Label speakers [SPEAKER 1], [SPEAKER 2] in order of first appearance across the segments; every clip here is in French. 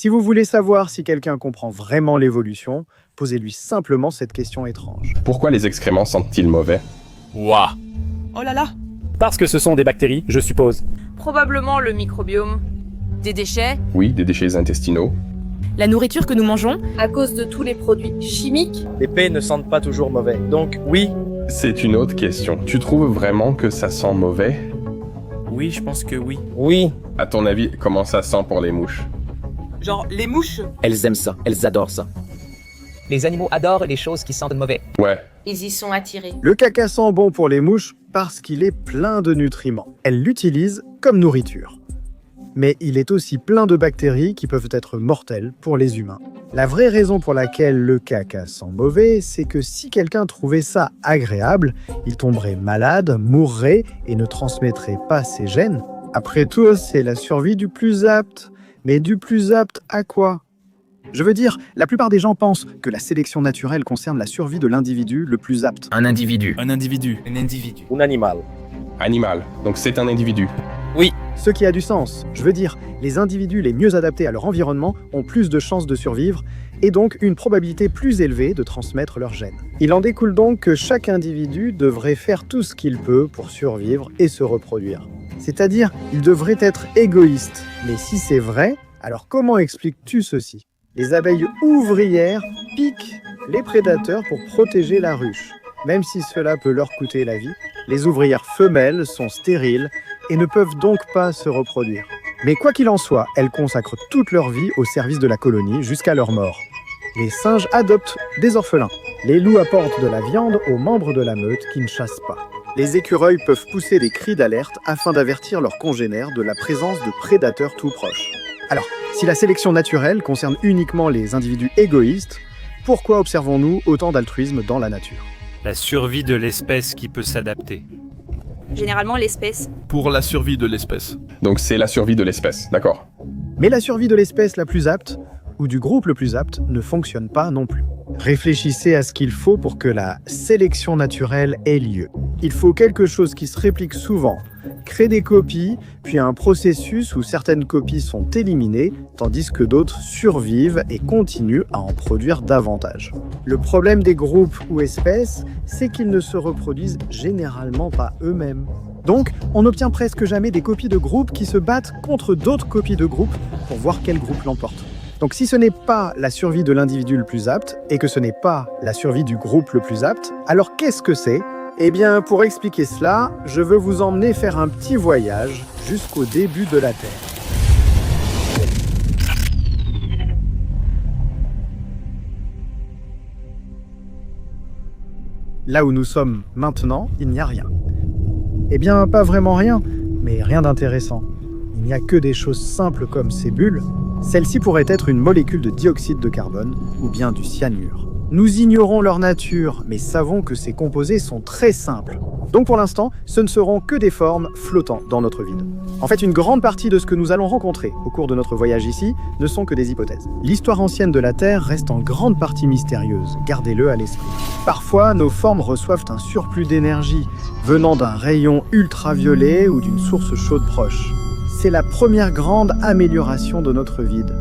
[SPEAKER 1] Si vous voulez savoir si quelqu'un comprend vraiment l'évolution, posez-lui simplement cette question étrange.
[SPEAKER 2] Pourquoi les excréments sentent-ils mauvais?
[SPEAKER 3] Ouah.
[SPEAKER 4] Oh là là.
[SPEAKER 5] Parce que ce sont des bactéries, je suppose.
[SPEAKER 6] Probablement le microbiome. Des déchets.
[SPEAKER 2] Oui, des déchets intestinaux.
[SPEAKER 7] La nourriture que nous mangeons.
[SPEAKER 6] À cause de tous les produits chimiques.
[SPEAKER 8] Les paix ne sentent pas toujours mauvais. Donc oui.
[SPEAKER 2] C'est une autre question. Tu trouves vraiment que ça sent mauvais?
[SPEAKER 3] Oui, je pense que oui.
[SPEAKER 8] Oui.
[SPEAKER 2] À ton avis, comment ça sent pour les mouches?
[SPEAKER 4] Genre les mouches.
[SPEAKER 9] Elles aiment ça, elles adorent ça. Les animaux adorent les choses qui sentent mauvais.
[SPEAKER 2] Ouais.
[SPEAKER 6] Ils y sont attirés.
[SPEAKER 1] Le caca sent bon pour les mouches parce qu'il est plein de nutriments. Elles l'utilisent comme nourriture. Mais il est aussi plein de bactéries qui peuvent être mortelles pour les humains. La vraie raison pour laquelle le caca sent mauvais, c'est que si quelqu'un trouvait ça agréable, il tomberait malade, mourrait et ne transmettrait pas ses gènes. Après tout, c'est la survie du plus apte. Mais du plus apte à quoi? Je veux dire, la plupart des gens pensent que la sélection naturelle concerne la survie de l'individu le plus apte.
[SPEAKER 9] Un individu.
[SPEAKER 3] Un individu. Un individu.
[SPEAKER 8] Un animal.
[SPEAKER 2] Animal. Donc c'est un individu.
[SPEAKER 8] Oui.
[SPEAKER 1] Ce qui a du sens. Je veux dire, les individus les mieux adaptés à leur environnement ont plus de chances de survivre et donc une probabilité plus élevée de transmettre leurs gènes. Il en découle donc que chaque individu devrait faire tout ce qu'il peut pour survivre et se reproduire. C'est-à-dire, il devrait être égoïste. Mais si c'est vrai, alors comment expliques-tu ceci? Les abeilles ouvrières piquent les prédateurs pour protéger la ruche. Même si cela peut leur coûter la vie, les ouvrières femelles sont stériles et ne peuvent donc pas se reproduire. Mais quoi qu'il en soit, elles consacrent toute leur vie au service de la colonie jusqu'à leur mort. Les singes adoptent des orphelins. Les loups apportent de la viande aux membres de la meute qui ne chassent pas. Les écureuils peuvent pousser des cris d'alerte afin d'avertir leurs congénères de la présence de prédateurs tout proches. Alors, si la sélection naturelle concerne uniquement les individus égoïstes, pourquoi observons-nous autant d'altruisme dans la nature?
[SPEAKER 10] La survie de l'espèce qui peut s'adapter.
[SPEAKER 6] Généralement l'espèce.
[SPEAKER 3] Pour la survie de l'espèce.
[SPEAKER 2] Donc c'est la survie de l'espèce, d'accord.
[SPEAKER 1] Mais la survie de l'espèce la plus apte, ou du groupe le plus apte, ne fonctionne pas non plus. Réfléchissez à ce qu'il faut pour que la sélection naturelle ait lieu. Il faut quelque chose qui se réplique souvent, crée des copies, puis un processus où certaines copies sont éliminées, tandis que d'autres survivent et continuent à en produire davantage. Le problème des groupes ou espèces, c'est qu'ils ne se reproduisent généralement pas eux-mêmes. Donc, on n'obtient presque jamais des copies de groupes qui se battent contre d'autres copies de groupes pour voir quel groupe l'emporte. Donc si ce n'est pas la survie de l'individu le plus apte, et que ce n'est pas la survie du groupe le plus apte, alors qu'est-ce que c'est? Eh bien, pour expliquer cela, je veux vous emmener faire un petit voyage jusqu'au début de la Terre. Là où nous sommes maintenant, il n'y a rien. Eh bien, pas vraiment rien, mais rien d'intéressant. Il n'y a que des choses simples comme ces bulles. Celle-ci pourrait être une molécule de dioxyde de carbone ou bien du cyanure. Nous ignorons leur nature, mais savons que ces composés sont très simples. Donc pour l'instant, ce ne seront que des formes flottant dans notre vide. En fait, une grande partie de ce que nous allons rencontrer au cours de notre voyage ici ne sont que des hypothèses. L'histoire ancienne de la Terre reste en grande partie mystérieuse, gardez-le à l'esprit. Parfois, nos formes reçoivent un surplus d'énergie venant d'un rayon ultraviolet ou d'une source chaude proche. C'est la première grande amélioration de notre vide.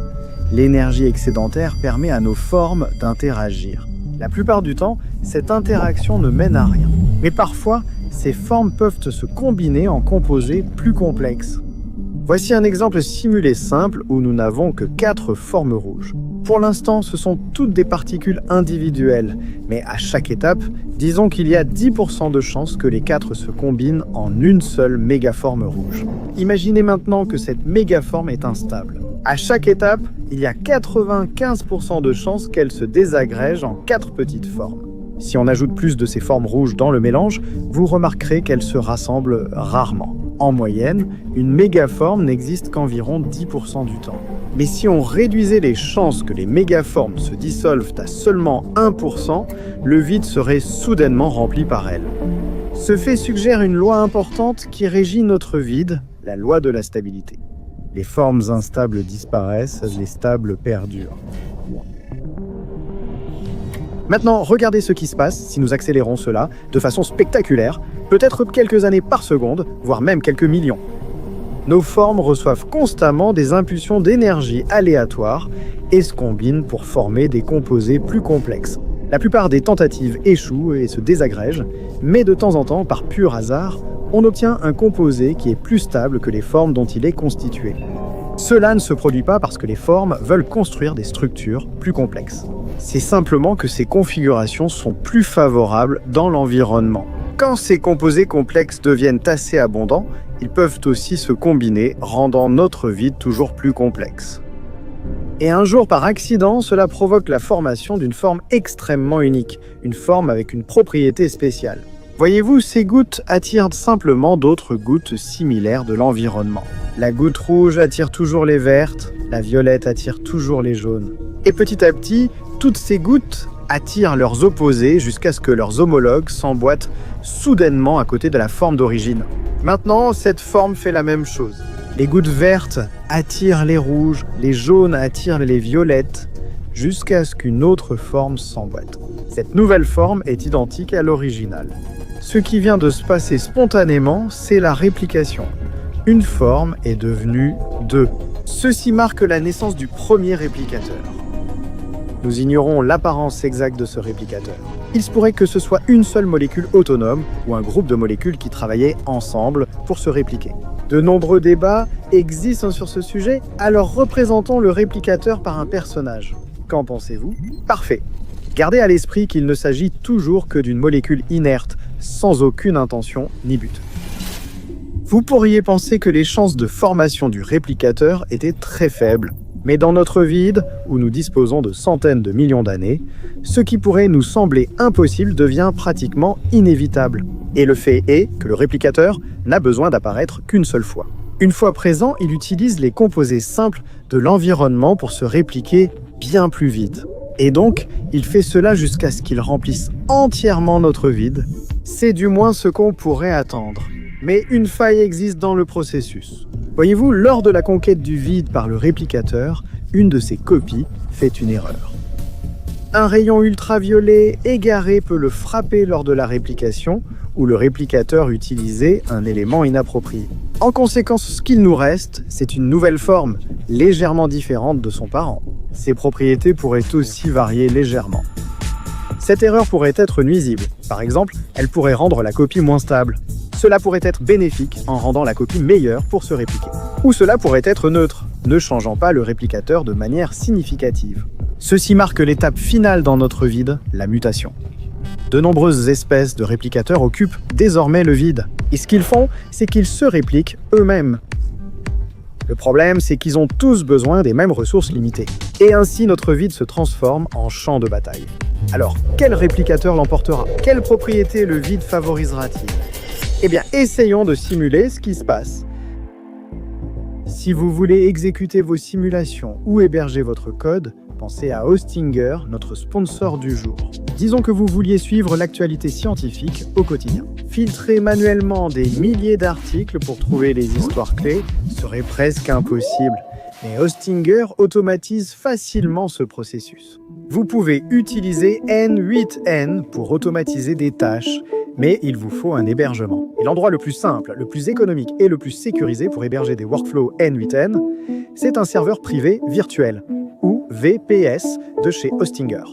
[SPEAKER 1] L'énergie excédentaire permet à nos formes d'interagir. La plupart du temps, cette interaction ne mène à rien. Mais parfois, ces formes peuvent se combiner en composés plus complexes. Voici un exemple simulé simple où nous n'avons que 4 formes rouges. Pour l'instant, ce sont toutes des particules individuelles, mais à chaque étape, disons qu'il y a 10% de chances que les 4 se combinent en une seule mégaforme rouge. Imaginez maintenant que cette mégaforme est instable. À chaque étape, il y a 95% de chances qu'elle se désagrège en 4 petites formes. Si on ajoute plus de ces formes rouges dans le mélange, vous remarquerez qu'elles se rassemblent rarement. En moyenne, une mégaforme n'existe qu'environ 10% du temps. Mais si on réduisait les chances que les mégaformes se dissolvent à seulement 1%, le vide serait soudainement rempli par elles. Ce fait suggère une loi importante qui régit notre vide, la loi de la stabilité. Les formes instables disparaissent, les stables perdurent. Maintenant, regardez ce qui se passe si nous accélérons cela de façon spectaculaire, peut-être quelques années par seconde, voire même quelques millions. Nos formes reçoivent constamment des impulsions d'énergie aléatoires et se combinent pour former des composés plus complexes. La plupart des tentatives échouent et se désagrègent, mais de temps en temps, par pur hasard, on obtient un composé qui est plus stable que les formes dont il est constitué. Cela ne se produit pas parce que les formes veulent construire des structures plus complexes. C'est simplement que ces configurations sont plus favorables dans l'environnement. Quand ces composés complexes deviennent assez abondants, ils peuvent aussi se combiner, rendant notre vide toujours plus complexe. Et un jour, par accident, cela provoque la formation d'une forme extrêmement unique, une forme avec une propriété spéciale. Voyez-vous, ces gouttes attirent simplement d'autres gouttes similaires de l'environnement. La goutte rouge attire toujours les vertes, la violette attire toujours les jaunes. Et petit à petit, toutes ces gouttes attirent leurs opposés jusqu'à ce que leurs homologues s'emboîtent soudainement à côté de la forme d'origine. Maintenant, cette forme fait la même chose. Les gouttes vertes attirent les rouges, les jaunes attirent les violettes, jusqu'à ce qu'une autre forme s'emboîte. Cette nouvelle forme est identique à l'originale. Ce qui vient de se passer spontanément, c'est la réplication. Une forme est devenue deux. Ceci marque la naissance du premier réplicateur. Nous ignorons l'apparence exacte de ce réplicateur. Il se pourrait que ce soit une seule molécule autonome ou un groupe de molécules qui travaillaient ensemble pour se répliquer. De nombreux débats existent sur ce sujet, alors représentons le réplicateur par un personnage. Qu'en pensez-vous? Parfait. Gardez à l'esprit qu'il ne s'agit toujours que d'une molécule inerte, sans aucune intention ni but. Vous pourriez penser que les chances de formation du réplicateur étaient très faibles. Mais dans notre vide, où nous disposons de centaines de millions d'années, ce qui pourrait nous sembler impossible devient pratiquement inévitable. Et le fait est que le réplicateur n'a besoin d'apparaître qu'une seule fois. Une fois présent, il utilise les composés simples de l'environnement pour se répliquer bien plus vite. Et donc, il fait cela jusqu'à ce qu'il remplisse entièrement notre vide. C'est du moins ce qu'on pourrait attendre. Mais une faille existe dans le processus. Voyez-vous, lors de la conquête du vide par le réplicateur, une de ses copies fait une erreur. Un rayon ultraviolet égaré peut le frapper lors de la réplication, où le réplicateur utilisait un élément inapproprié. En conséquence, ce qu'il nous reste, c'est une nouvelle forme, légèrement différente de son parent. Ses propriétés pourraient aussi varier légèrement. Cette erreur pourrait être nuisible. Par exemple, elle pourrait rendre la copie moins stable. Cela pourrait être bénéfique en rendant la copie meilleure pour se répliquer. Ou cela pourrait être neutre, ne changeant pas le réplicateur de manière significative. Ceci marque l'étape finale dans notre vide, la mutation. De nombreuses espèces de réplicateurs occupent désormais le vide. Et ce qu'ils font, c'est qu'ils se répliquent eux-mêmes. Le problème, c'est qu'ils ont tous besoin des mêmes ressources limitées. Et ainsi, notre vide se transforme en champ de bataille. Alors, quel réplicateur l'emportera? Quelle propriété le vide favorisera-t-il? Eh bien, essayons de simuler ce qui se passe. Si vous voulez exécuter vos simulations ou héberger votre code, pensez à Hostinger, notre sponsor du jour. Disons que vous vouliez suivre l'actualité scientifique au quotidien. Filtrer manuellement des milliers d'articles pour trouver les histoires clés serait presque impossible. Mais Hostinger automatise facilement ce processus. Vous pouvez utiliser N8N pour automatiser des tâches, mais il vous faut un hébergement. Et l'endroit le plus simple, le plus économique et le plus sécurisé pour héberger des workflows N8N, c'est un serveur privé virtuel, ou VPS, de chez Hostinger.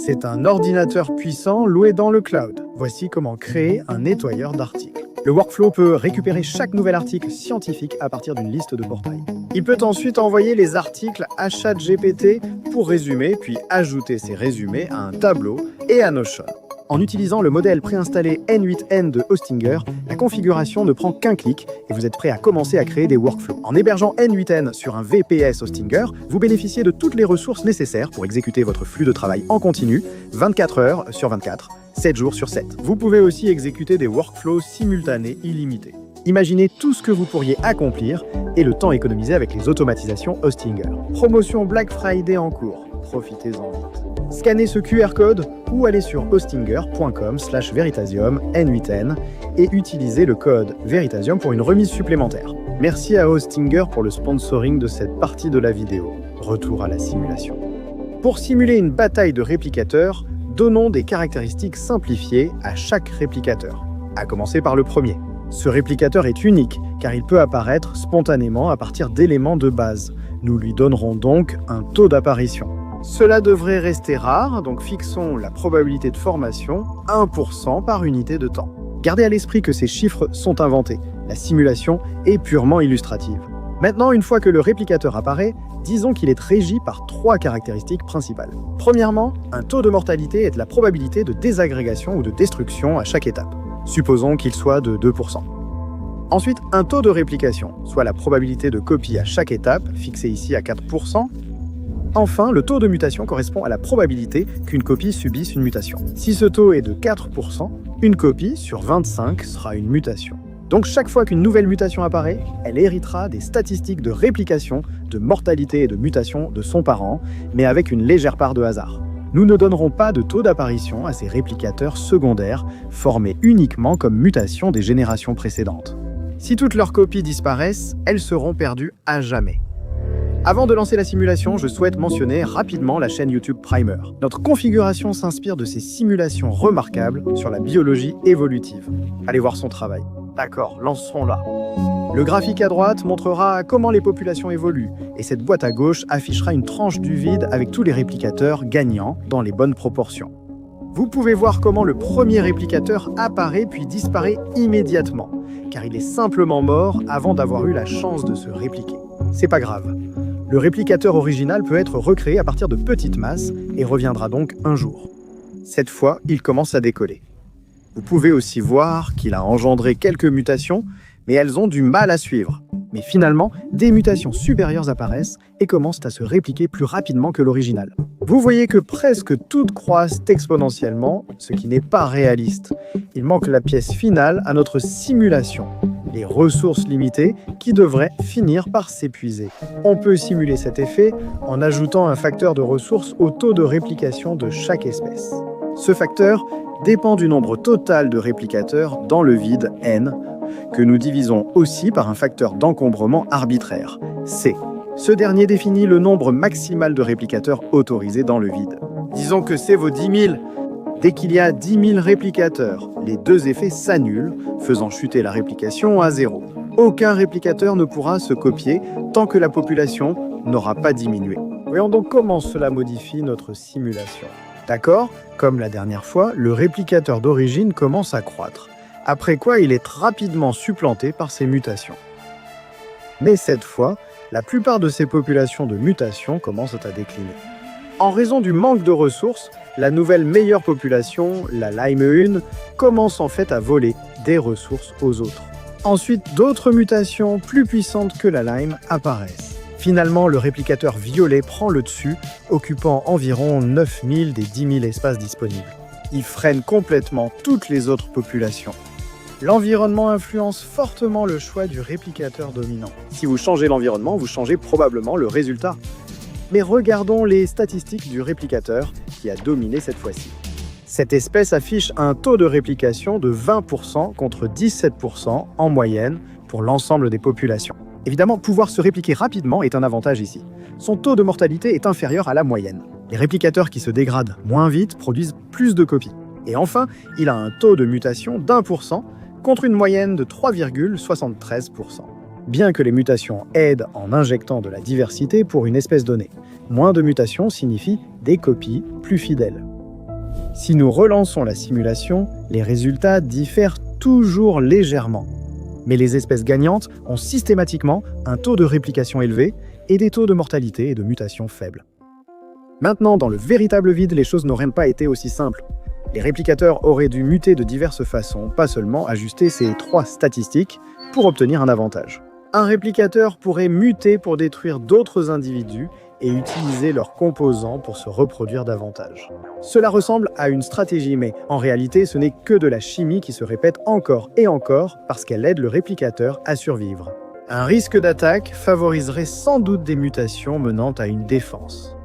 [SPEAKER 1] C'est un ordinateur puissant loué dans le cloud. Voici comment créer un nettoyeur d'articles. Le workflow peut récupérer chaque nouvel article scientifique à partir d'une liste de portails. Il peut ensuite envoyer les articles à ChatGPT pour résumer, puis ajouter ces résumés à un tableau et à Notion. En utilisant le modèle préinstallé N8N de Hostinger, la configuration ne prend qu'un clic et vous êtes prêt à commencer à créer des workflows. En hébergeant N8N sur un VPS Hostinger, vous bénéficiez de toutes les ressources nécessaires pour exécuter votre flux de travail en continu, 24 heures sur 24, 7 jours sur 7. Vous pouvez aussi exécuter des workflows simultanés illimités. Imaginez tout ce que vous pourriez accomplir et le temps économisé avec les automatisations Hostinger. Promotion Black Friday en cours. Profitez-en vite. Scannez ce QR code ou allez sur hostinger.com/Veritasium N8N et utilisez le code Veritasium pour une remise supplémentaire. Merci à Hostinger pour le sponsoring de cette partie de la vidéo. Retour à la simulation. Pour simuler une bataille de réplicateurs, donnons des caractéristiques simplifiées à chaque réplicateur. À commencer par le premier. Ce réplicateur est unique, car il peut apparaître spontanément à partir d'éléments de base. Nous lui donnerons donc un taux d'apparition. Cela devrait rester rare, donc fixons la probabilité de formation 1% par unité de temps. Gardez à l'esprit que ces chiffres sont inventés. La simulation est purement illustrative. Maintenant, une fois que le réplicateur apparaît, disons qu'il est régi par 3 caractéristiques principales. Premièrement, un taux de mortalité est la probabilité de désagrégation ou de destruction à chaque étape. Supposons qu'il soit de 2%. Ensuite, un taux de réplication, soit la probabilité de copie à chaque étape, fixée ici à 4%. Enfin, le taux de mutation correspond à la probabilité qu'une copie subisse une mutation. Si ce taux est de 4%, une copie sur 25 sera une mutation. Donc chaque fois qu'une nouvelle mutation apparaît, elle héritera des statistiques de réplication, de mortalité et de mutation de son parent, mais avec une légère part de hasard. Nous ne donnerons pas de taux d'apparition à ces réplicateurs secondaires, formés uniquement comme mutation des générations précédentes. Si toutes leurs copies disparaissent, elles seront perdues à jamais. Avant de lancer la simulation, je souhaite mentionner rapidement la chaîne YouTube Primer. Notre configuration s'inspire de ces simulations remarquables sur la biologie évolutive. Allez voir son travail. D'accord, lançons-la. Le graphique à droite montrera comment les populations évoluent, et cette boîte à gauche affichera une tranche du vide avec tous les réplicateurs gagnants dans les bonnes proportions. Vous pouvez voir comment le premier réplicateur apparaît puis disparaît immédiatement, car il est simplement mort avant d'avoir eu la chance de se répliquer. C'est pas grave. Le réplicateur original peut être recréé à partir de petites masses et reviendra donc un jour. Cette fois, il commence à décoller. Vous pouvez aussi voir qu'il a engendré quelques mutations, mais elles ont du mal à suivre. Mais finalement, des mutations supérieures apparaissent et commencent à se répliquer plus rapidement que l'original. Vous voyez que presque toutes croissent exponentiellement, ce qui n'est pas réaliste. Il manque la pièce finale à notre simulation, les ressources limitées qui devraient finir par s'épuiser. On peut simuler cet effet en ajoutant un facteur de ressources au taux de réplication de chaque espèce. Ce facteur dépend du nombre total de réplicateurs dans le vide n, que nous divisons aussi par un facteur d'encombrement arbitraire, C. Ce dernier définit le nombre maximal de réplicateurs autorisés dans le vide. Disons que c'est vos 10 000. Dès qu'il y a 10 000 réplicateurs, les deux effets s'annulent, faisant chuter la réplication à 0. Aucun réplicateur ne pourra se copier tant que la population n'aura pas diminué. Voyons donc comment cela modifie notre simulation. D'accord ? Comme la dernière fois, le réplicateur d'origine commence à croître, après quoi il est rapidement supplanté par ces mutations. Mais cette fois, la plupart de ces populations de mutations commencent à décliner. En raison du manque de ressources, la nouvelle meilleure population, la Lyme 1, commence en fait à voler des ressources aux autres. Ensuite, d'autres mutations plus puissantes que la Lyme apparaissent. Finalement, le réplicateur violet prend le dessus, occupant environ 9000 des 10 000 espaces disponibles. Il freine complètement toutes les autres populations. L'environnement influence fortement le choix du réplicateur dominant. Si vous changez l'environnement, vous changez probablement le résultat. Mais regardons les statistiques du réplicateur qui a dominé cette fois-ci. Cette espèce affiche un taux de réplication de 20% contre 17% en moyenne pour l'ensemble des populations. Évidemment, pouvoir se répliquer rapidement est un avantage ici. Son taux de mortalité est inférieur à la moyenne. Les réplicateurs qui se dégradent moins vite produisent plus de copies. Et enfin, il a un taux de mutation d'1% contre une moyenne de 3,73%. Bien que les mutations aident en injectant de la diversité pour une espèce donnée, moins de mutations signifie des copies plus fidèles. Si nous relançons la simulation, les résultats diffèrent toujours légèrement. Mais les espèces gagnantes ont systématiquement un taux de réplication élevé et des taux de mortalité et de mutation faibles. Maintenant, dans le véritable vide, les choses n'auraient pas été aussi simples. Les réplicateurs auraient dû muter de diverses façons, pas seulement ajuster ces 3 statistiques pour obtenir un avantage. Un réplicateur pourrait muter pour détruire d'autres individus et utiliser leurs composants pour se reproduire davantage. Cela ressemble à une stratégie, mais en réalité, ce n'est que de la chimie qui se répète encore et encore parce qu'elle aide le réplicateur à survivre. Un risque d'attaque favoriserait sans doute des mutations menant à une défense.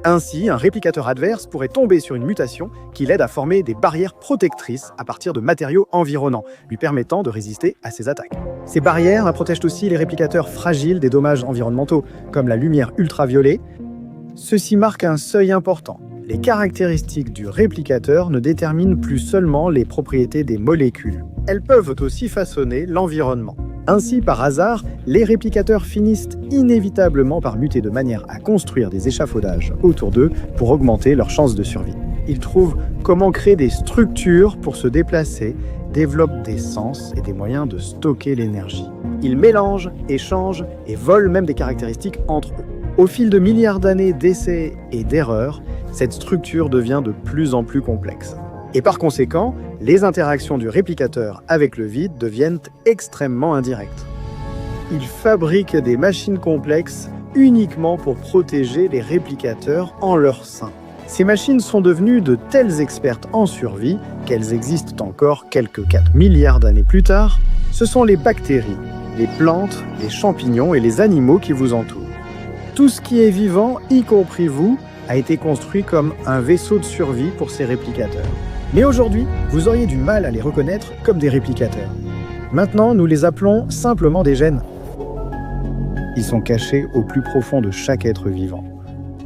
[SPEAKER 1] Ainsi, un réplicateur adverse pourrait tomber sur une mutation qui l'aide à former des barrières protectrices à partir de matériaux environnants, lui permettant de résister à ces attaques. Ces barrières protègent aussi les réplicateurs fragiles des dommages environnementaux, comme la lumière ultraviolet. Ceci marque un seuil important. Les caractéristiques du réplicateur ne déterminent plus seulement les propriétés des molécules. Elles peuvent aussi façonner l'environnement. Ainsi, par hasard, les réplicateurs finissent inévitablement par muter de manière à construire des échafaudages autour d'eux pour augmenter leurs chances de survie. Ils trouvent comment créer des structures pour se déplacer, développent des sens et des moyens de stocker l'énergie. Ils mélangent, échangent et volent même des caractéristiques entre eux. Au fil de milliards d'années d'essais et d'erreurs, cette structure devient de plus en plus complexe. Et par conséquent, les interactions du réplicateur avec le vide deviennent extrêmement indirectes. Il fabrique des machines complexes uniquement pour protéger les réplicateurs en leur sein. Ces machines sont devenues de telles expertes en survie qu'elles existent encore quelques 4 milliards d'années plus tard. Ce sont les bactéries, les plantes, les champignons et les animaux qui vous entourent. Tout ce qui est vivant, y compris vous, a été construit comme un vaisseau de survie pour ces réplicateurs. Mais aujourd'hui, vous auriez du mal à les reconnaître comme des réplicateurs. Maintenant, nous les appelons simplement des gènes. Ils sont cachés au plus profond de chaque être vivant.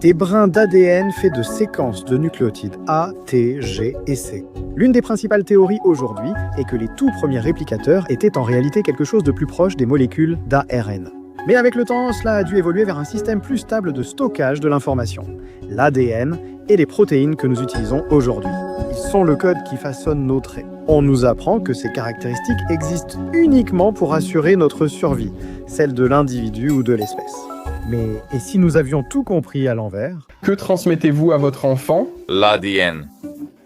[SPEAKER 1] Des brins d'ADN faits de séquences de nucléotides A, T, G et C. L'une des principales théories aujourd'hui est que les tout premiers réplicateurs étaient en réalité quelque chose de plus proche des molécules d'ARN. Mais avec le temps, cela a dû évoluer vers un système plus stable de stockage de l'information, l'ADN et les protéines que nous utilisons aujourd'hui. Ils sont le code qui façonne nos traits. On nous apprend que ces caractéristiques existent uniquement pour assurer notre survie, celle de l'individu ou de l'espèce. Mais et si nous avions tout compris à l'envers?
[SPEAKER 2] Que transmettez-vous à votre enfant?
[SPEAKER 3] L'ADN.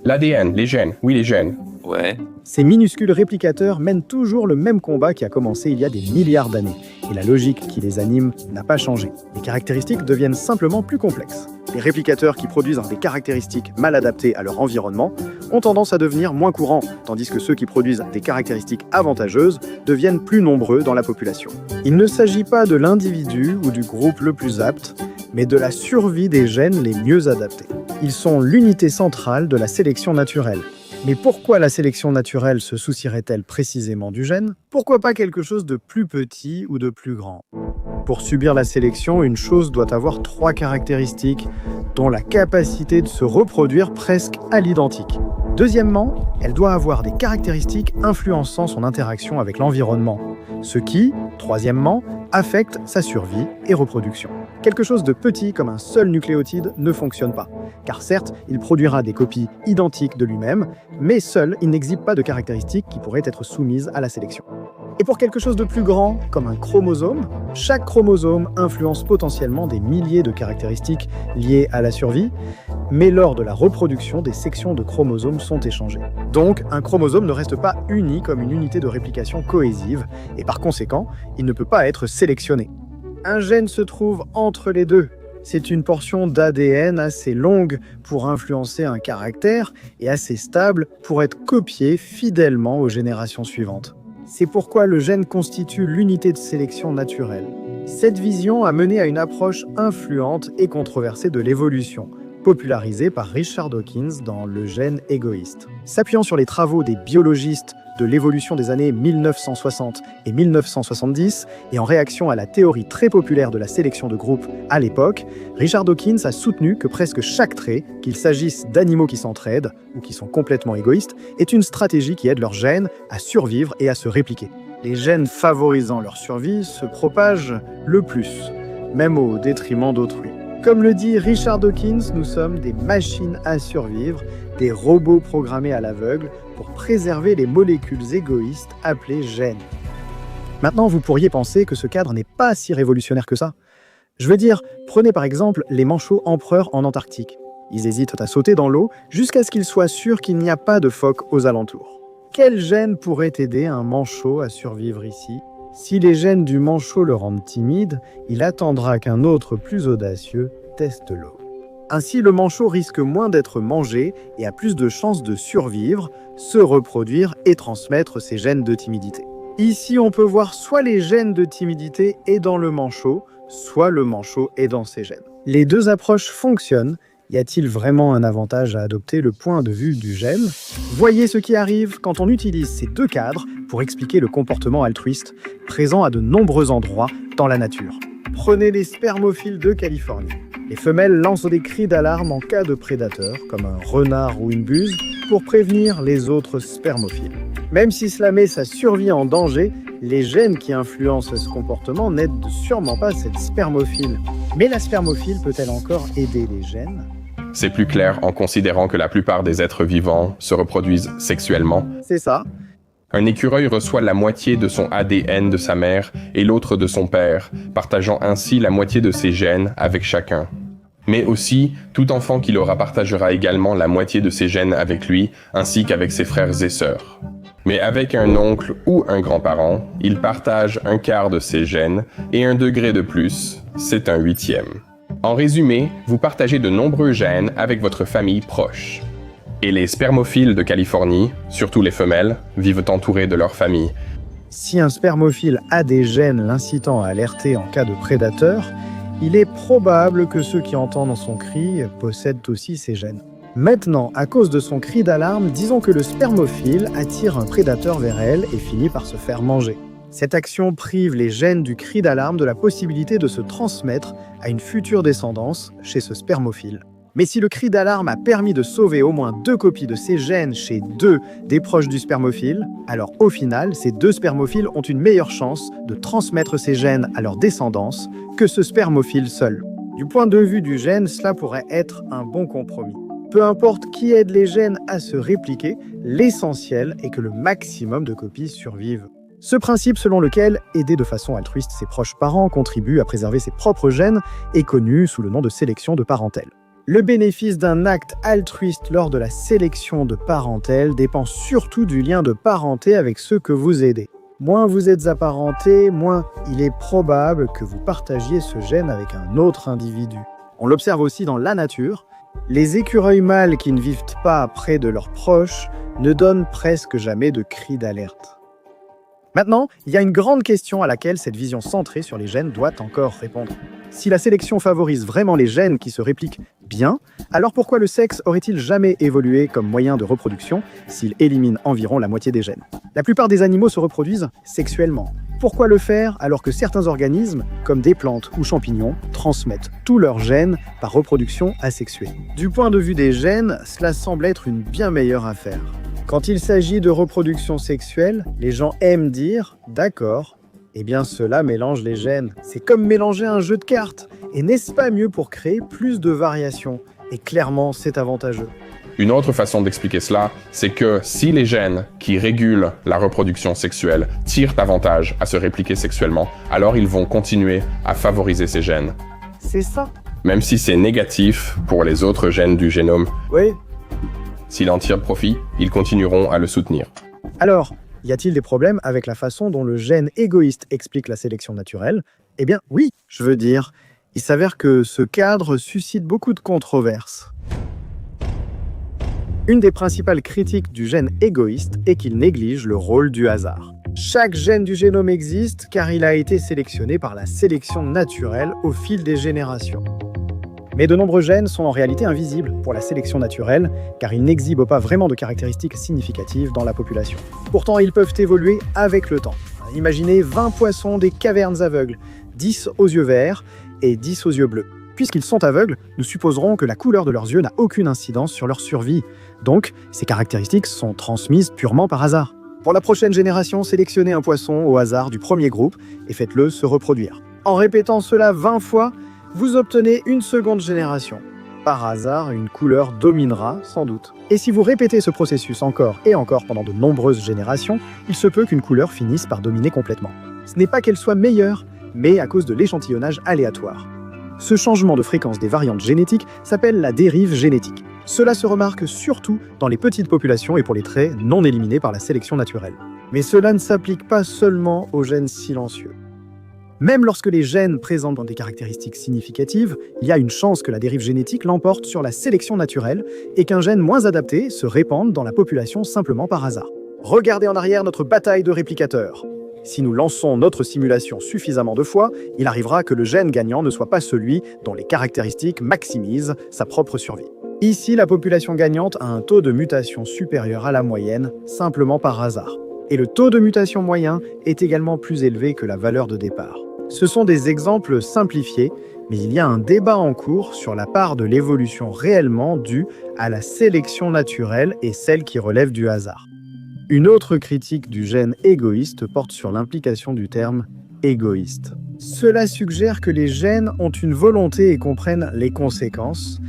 [SPEAKER 2] L'ADN, les gènes. Oui, les gènes.
[SPEAKER 3] Ouais.
[SPEAKER 1] Ces minuscules réplicateurs mènent toujours le même combat qui a commencé il y a des milliards d'années. Et la logique qui les anime n'a pas changé. Les caractéristiques deviennent simplement plus complexes. Les réplicateurs qui produisent des caractéristiques mal adaptées à leur environnement ont tendance à devenir moins courants, tandis que ceux qui produisent des caractéristiques avantageuses deviennent plus nombreux dans la population. Il ne s'agit pas de l'individu ou du groupe le plus apte, mais de la survie des gènes les mieux adaptés. Ils sont l'unité centrale de la sélection naturelle. Mais pourquoi la sélection naturelle se soucierait-elle précisément du gène? Pourquoi pas quelque chose de plus petit ou de plus grand? Pour subir la sélection, une chose doit avoir 3 caractéristiques, dont la capacité de se reproduire presque à l'identique. Deuxièmement, elle doit avoir des caractéristiques influençant son interaction avec l'environnement, ce qui, troisièmement, affecte sa survie et reproduction. Quelque chose de petit comme un seul nucléotide ne fonctionne pas, car certes, il produira des copies identiques de lui-même, mais seul, il n'exhibe pas de caractéristiques qui pourraient être soumises à la sélection. Et pour quelque chose de plus grand, comme un chromosome, chaque chromosome influence potentiellement des milliers de caractéristiques liées à la survie, mais lors de la reproduction, des sections de chromosomes sont échangées. Donc, un chromosome ne reste pas uni comme une unité de réplication cohésive, et par conséquent, il ne peut pas être sélectionné. Un gène se trouve entre les deux. C'est une portion d'ADN assez longue pour influencer un caractère et assez stable pour être copiée fidèlement aux générations suivantes. C'est pourquoi le gène constitue l'unité de sélection naturelle. Cette vision a mené à une approche influente et controversée de l'évolution, popularisée par Richard Dawkins dans Le gène égoïste. S'appuyant sur les travaux des biologistes de l'évolution des années 1960 et 1970, et en réaction à la théorie très populaire de la sélection de groupe à l'époque, Richard Dawkins a soutenu que presque chaque trait, qu'il s'agisse d'animaux qui s'entraident ou qui sont complètement égoïstes, est une stratégie qui aide leurs gènes à survivre et à se répliquer. Les gènes favorisant leur survie se propagent le plus, même au détriment d'autrui. Comme le dit Richard Dawkins, nous sommes des machines à survivre, des robots programmés à l'aveugle pour préserver les molécules égoïstes appelées gènes. Maintenant, vous pourriez penser que ce cadre n'est pas si révolutionnaire que ça. Je veux dire, prenez par exemple les manchots empereurs en Antarctique. Ils hésitent à sauter dans l'eau jusqu'à ce qu'ils soient sûrs qu'il n'y a pas de phoques aux alentours. Quel gène pourrait aider un manchot à survivre ici ? Si les gènes du manchot le rendent timide, il attendra qu'un autre plus audacieux teste l'eau. Ainsi, le manchot risque moins d'être mangé et a plus de chances de survivre, se reproduire et transmettre ses gènes de timidité. Ici, on peut voir soit les gènes de timidité aidant le manchot, soit le manchot aidant ses gènes. Les deux approches fonctionnent. Y a-t-il vraiment un avantage à adopter le point de vue du gène? Voyez ce qui arrive quand on utilise ces deux cadres pour expliquer le comportement altruiste présent à de nombreux endroits dans la nature. Prenez les spermophiles de Californie. Les femelles lancent des cris d'alarme en cas de prédateur, comme un renard ou une buse, pour prévenir les autres spermophiles. Même si cela met sa survie en danger, les gènes qui influencent ce comportement n'aident sûrement pas cette spermophile. Mais la spermophile peut-elle encore aider les gènes ?
[SPEAKER 2] C'est plus clair en considérant que la plupart des êtres vivants se reproduisent sexuellement.
[SPEAKER 1] C'est ça.
[SPEAKER 2] Un écureuil reçoit la moitié de son ADN de sa mère et l'autre de son père, partageant ainsi la moitié de ses gènes avec chacun. Mais aussi, tout enfant qu'il aura partagera également la moitié de ses gènes avec lui, ainsi qu'avec ses frères et sœurs. Mais avec un oncle ou un grand-parent, il partage un quart de ses gènes, et un degré de plus, c'est un huitième. En résumé, vous partagez de nombreux gènes avec votre famille proche. Et les spermophiles de Californie, surtout les femelles, vivent entourés de leur famille.
[SPEAKER 1] Si un spermophile a des gènes l'incitant à alerter en cas de prédateur, il est probable que ceux qui entendent son cri possèdent aussi ces gènes. Maintenant, à cause de son cri d'alarme, disons que le spermophile attire un prédateur vers elle et finit par se faire manger. Cette action prive les gènes du cri d'alarme de la possibilité de se transmettre à une future descendance chez ce spermophile. Mais si le cri d'alarme a permis de sauver au moins 2 copies de ces gènes chez 2 des proches du spermophile, alors au final, ces 2 spermophiles ont une meilleure chance de transmettre ces gènes à leur descendance que ce spermophile seul. Du point de vue du gène, cela pourrait être un bon compromis. Peu importe qui aide les gènes à se répliquer, l'essentiel est que le maximum de copies survivent. Ce principe selon lequel aider de façon altruiste ses proches parents contribue à préserver ses propres gènes est connu sous le nom de sélection de parentèle. Le bénéfice d'un acte altruiste lors de la sélection de parentèle dépend surtout du lien de parenté avec ceux que vous aidez. Moins vous êtes apparentés, moins il est probable que vous partagiez ce gène avec un autre individu. On l'observe aussi dans la nature. Les écureuils mâles qui ne vivent pas près de leurs proches ne donnent presque jamais de cris d'alerte. Maintenant, il y a une grande question à laquelle cette vision centrée sur les gènes doit encore répondre. Si la sélection favorise vraiment les gènes qui se répliquent bien, alors pourquoi le sexe aurait-il jamais évolué comme moyen de reproduction s'il élimine environ la moitié des gènes ? La plupart des animaux se reproduisent sexuellement. Pourquoi le faire alors que certains organismes, comme des plantes ou champignons, transmettent tous leurs gènes par reproduction asexuée ? Du point de vue des gènes, cela semble être une bien meilleure affaire. Quand il s'agit de reproduction sexuelle, les gens aiment dire « d'accord ». Eh bien, cela mélange les gènes. C'est comme mélanger un jeu de cartes. Et n'est-ce pas mieux pour créer plus de variations ? Et clairement, c'est avantageux.
[SPEAKER 2] Une autre façon d'expliquer cela, c'est que si les gènes qui régulent la reproduction sexuelle tirent davantage à se répliquer sexuellement, alors ils vont continuer à favoriser ces gènes.
[SPEAKER 1] C'est ça.
[SPEAKER 2] Même si c'est négatif pour les autres gènes du génome.
[SPEAKER 1] Oui.
[SPEAKER 2] S'ils en tirent profit, ils continueront à le soutenir.
[SPEAKER 1] Alors, y a-t-il des problèmes avec la façon dont le gène égoïste explique la sélection naturelle ? Eh bien, oui, je veux dire. Il s'avère que ce cadre suscite beaucoup de controverses. Une des principales critiques du gène égoïste est qu'il néglige le rôle du hasard. Chaque gène du génome existe car il a été sélectionné par la sélection naturelle au fil des générations. Mais de nombreux gènes sont en réalité invisibles pour la sélection naturelle, car ils n'exhibent pas vraiment de caractéristiques significatives dans la population. Pourtant, ils peuvent évoluer avec le temps. Imaginez 20 poissons des cavernes aveugles, 10 aux yeux verts et 10 aux yeux bleus. Puisqu'ils sont aveugles, nous supposerons que la couleur de leurs yeux n'a aucune incidence sur leur survie. Donc, ces caractéristiques sont transmises purement par hasard. Pour la prochaine génération, sélectionnez un poisson au hasard du premier groupe et faites-le se reproduire. En répétant cela 20 fois, vous obtenez une seconde génération. Par hasard, une couleur dominera, sans doute. Et si vous répétez ce processus encore et encore pendant de nombreuses générations, il se peut qu'une couleur finisse par dominer complètement. Ce n'est pas qu'elle soit meilleure, mais à cause de l'échantillonnage aléatoire. Ce changement de fréquence des variantes génétiques s'appelle la dérive génétique. Cela se remarque surtout dans les petites populations et pour les traits non éliminés par la sélection naturelle. Mais cela ne s'applique pas seulement aux gènes silencieux. Même lorsque les gènes présentent des caractéristiques significatives, il y a une chance que la dérive génétique l'emporte sur la sélection naturelle et qu'un gène moins adapté se répande dans la population simplement par hasard. Regardez en arrière notre bataille de réplicateurs. Si nous lançons notre simulation suffisamment de fois, il arrivera que le gène gagnant ne soit pas celui dont les caractéristiques maximisent sa propre survie. Ici, la population gagnante a un taux de mutation supérieur à la moyenne, simplement par hasard. Et le taux de mutation moyen est également plus élevé que la valeur de départ. Ce sont des exemples simplifiés, Mais il y a un débat en cours sur la part de l'évolution réellement due à la sélection naturelle et celle qui relève du hasard. Une autre critique du gène égoïste porte sur l'implication du terme égoïste. Cela suggère que les gènes ont une volonté et comprennent les conséquences,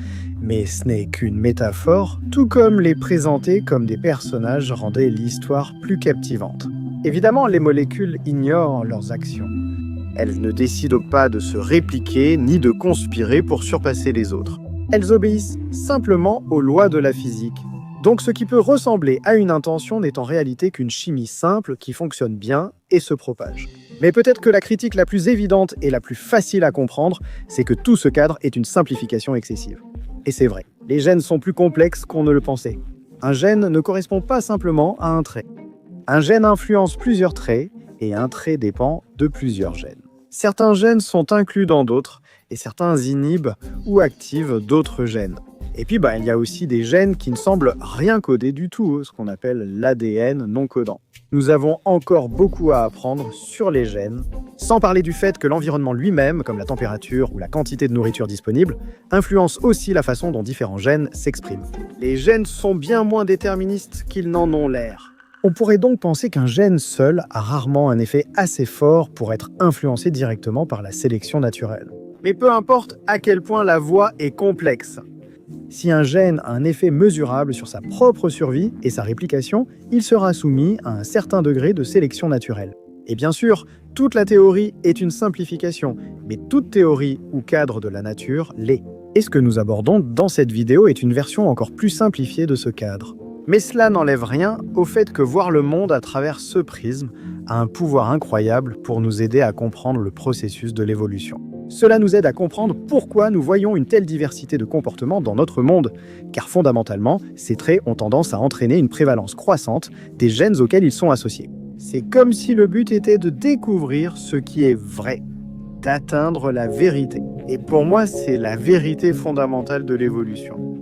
[SPEAKER 1] mais ce n'est qu'une métaphore, tout comme les présenter comme des personnages rendait l'histoire plus captivante. Évidemment, les molécules ignorent leurs actions. Elles ne décident pas de se répliquer ni de conspirer pour surpasser les autres. Elles obéissent simplement aux lois de la physique. Donc ce qui peut ressembler à une intention n'est en réalité qu'une chimie simple qui fonctionne bien et se propage. Mais peut-être que la critique la plus évidente et la plus facile à comprendre, c'est que tout ce cadre est une simplification excessive. Et c'est vrai, les gènes sont plus complexes qu'on ne le pensait. Un gène ne correspond pas simplement à un trait. Un gène influence plusieurs traits et un trait dépend de plusieurs gènes. Certains gènes sont inclus dans d'autres et certains inhibent ou activent d'autres gènes. Et puis il y a aussi des gènes qui ne semblent rien coder du tout, ce qu'on appelle l'ADN non codant. Nous avons encore beaucoup à apprendre sur les gènes, sans parler du fait que l'environnement lui-même, comme la température ou la quantité de nourriture disponible, influence aussi la façon dont différents gènes s'expriment. Les gènes sont bien moins déterministes qu'ils n'en ont l'air. On pourrait donc penser qu'un gène seul a rarement un effet assez fort pour être influencé directement par la sélection naturelle. Mais peu importe à quel point la voie est complexe. Si un gène a un effet mesurable sur sa propre survie et sa réplication, il sera soumis à un certain degré de sélection naturelle. Et bien sûr, toute la théorie est une simplification, mais toute théorie ou cadre de la nature l'est. Et ce que nous abordons dans cette vidéo est une version encore plus simplifiée de ce cadre. Mais cela n'enlève rien au fait que voir le monde à travers ce prisme a un pouvoir incroyable pour nous aider à comprendre le processus de l'évolution. Cela nous aide à comprendre pourquoi nous voyons une telle diversité de comportements dans notre monde, car fondamentalement, ces traits ont tendance à entraîner une prévalence croissante des gènes auxquels ils sont associés. C'est comme si le but était de découvrir ce qui est vrai, d'atteindre la vérité. Et pour moi, c'est la vérité fondamentale de l'évolution.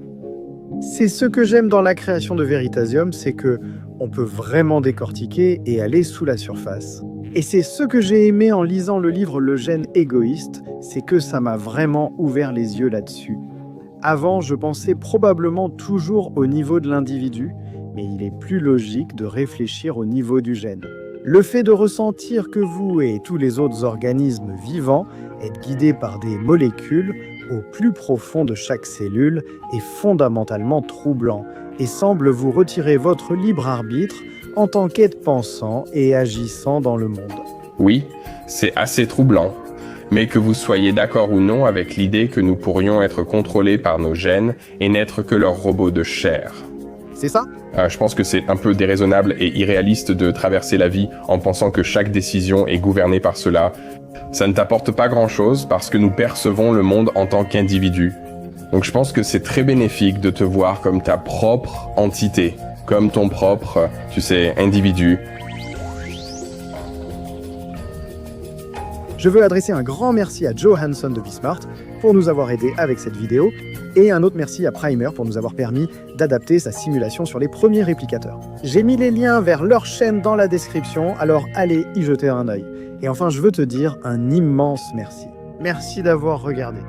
[SPEAKER 1] C'est ce que j'aime dans la création de Veritasium, c'est que on peut vraiment décortiquer et aller sous la surface. Et c'est ce que j'ai aimé en lisant le livre Le gène égoïste, c'est que ça m'a vraiment ouvert les yeux là-dessus. Avant, je pensais probablement toujours au niveau de l'individu, mais il est plus logique de réfléchir au niveau du gène. Le fait de ressentir que vous et tous les autres organismes vivants êtes guidés par des molécules au plus profond de chaque cellule est fondamentalement troublant et semble vous retirer votre libre arbitre en tant qu'être pensant et agissant dans le monde.
[SPEAKER 2] Oui, c'est assez troublant. Mais que vous soyez d'accord ou non avec l'idée que nous pourrions être contrôlés par nos gènes et n'être que leurs robots de chair.
[SPEAKER 1] C'est ça ?
[SPEAKER 2] Je pense que c'est un peu déraisonnable et irréaliste de traverser la vie en pensant que chaque décision est gouvernée par cela. Ça ne t'apporte pas grand-chose parce que nous percevons le monde en tant qu'individu. Donc je pense que c'est très bénéfique de te voir comme ta propre entité, comme ton propre, individu.
[SPEAKER 1] Je veux adresser un grand merci à Joe Hanson de Bismart pour nous avoir aidés avec cette vidéo et un autre merci à Primer pour nous avoir permis d'adapter sa simulation sur les premiers réplicateurs. J'ai mis les liens vers leur chaîne dans la description, alors allez y jeter un œil. Et enfin, je veux te dire un immense merci. Merci d'avoir regardé.